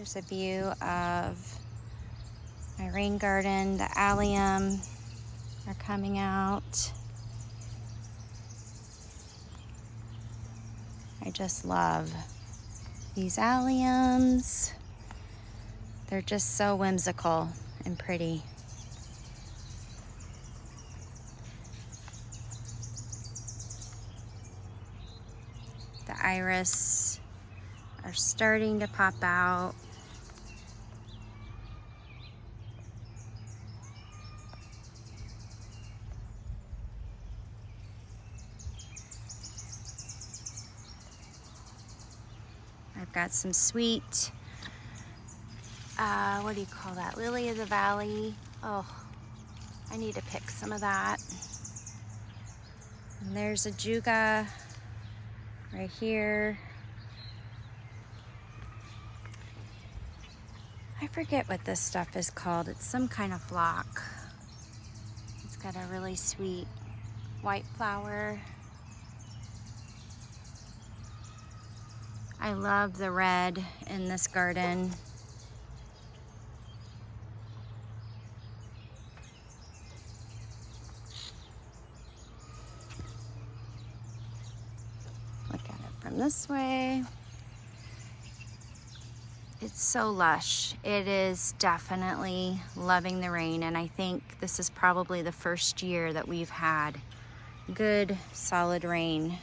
Here's a view of my rain garden. The allium are coming out. I just love these alliums. They're just so whimsical and pretty. The iris are starting to pop out. I've got some sweet, what do you call that? Lily of the Valley. Oh, I need to pick some of that. And there's a juga right here. I forget what this stuff is called. It's some kind of flock. It's got a really sweet white flower. I love the red in this garden. Look at it from this way. It's so lush. It is definitely loving the rain, and I think this is probably the first year that we've had good solid rain.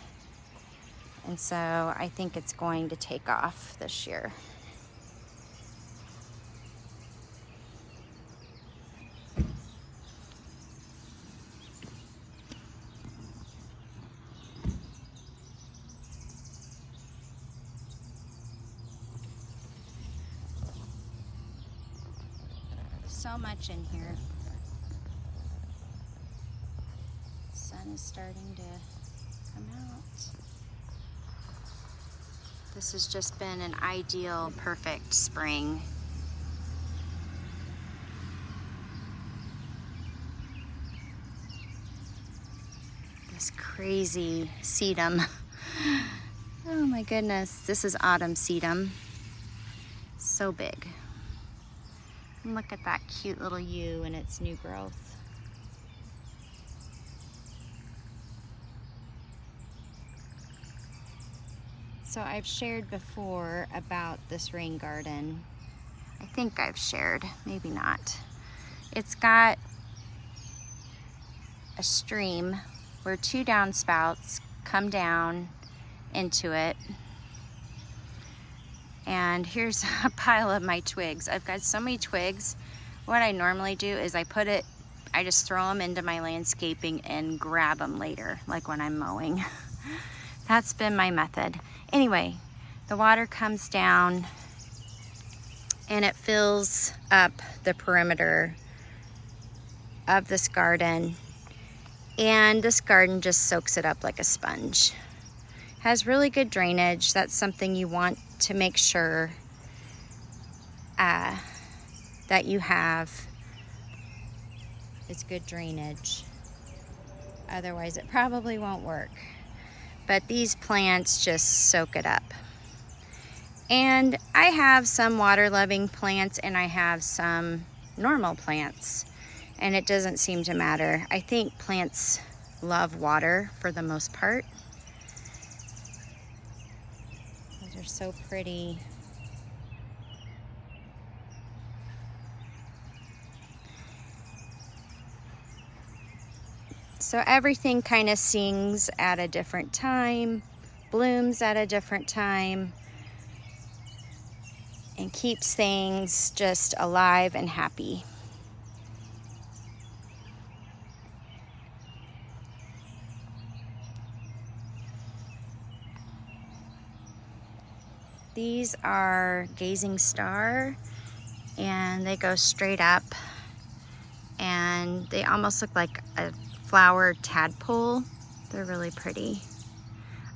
And so I think it's going to take off this year. So much in here. The sun is starting to come out. This has just been an ideal, perfect spring. This crazy sedum. Oh my goodness, this is autumn sedum. So big. And look at that cute little yew and its new growth. So I've shared before about this rain garden. I think I've shared, maybe not. It's got a stream where two downspouts come down into it. And here's a pile of my twigs. I've got so many twigs. What I normally do is I just throw them into my landscaping and grab them later, like when I'm mowing. That's been my method. Anyway, the water comes down and it fills up the perimeter of this garden. And this garden just soaks it up like a sponge. Has really good drainage. That's something you want to make sure that you have. It's good drainage. Otherwise it probably won't work. But these plants just soak it up. And I have some water-loving plants and I have some normal plants. And it doesn't seem to matter. I think plants love water for the most part. Those are so pretty. So everything kind of sings at a different time, blooms at a different time, and keeps things just alive and happy. These are Gazing Star, and they go straight up, and they almost look like a flower tadpole. They're really pretty.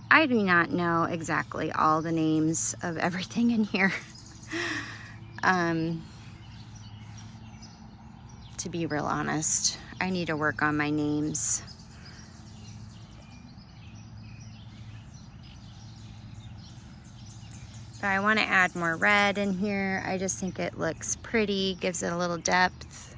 I do not know exactly all the names of everything in here. To be real honest, I need to work on my names. But I want to add more red in here. I just think it looks pretty, gives it a little depth.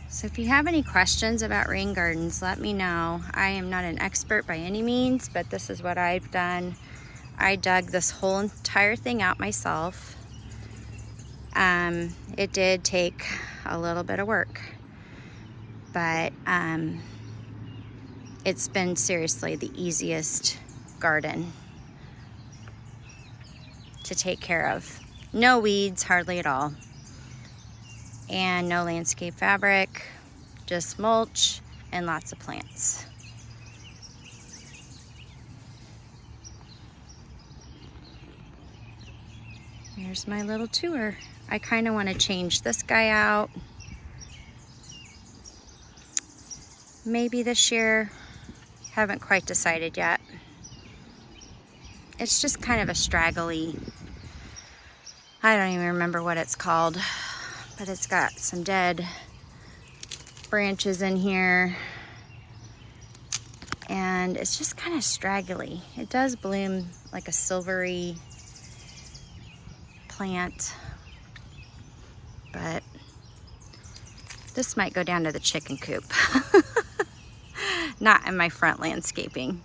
So if you have any questions about rain gardens, let me know. I am not an expert by any means, but this is what I've done. I dug this whole entire thing out myself. It did take a little bit of work, but it's been seriously the easiest garden to take care of. No weeds, hardly at all. And no landscape fabric, just mulch and lots of plants. Here's my little tour. I kind of want to change this guy out. Maybe this year. Haven't quite decided yet. It's just kind of a straggly, I don't even remember what it's called, but it's got some dead branches in here. And it's just kind of straggly. It does bloom like a silvery plant, but this might go down to the chicken coop. Not in my front landscaping.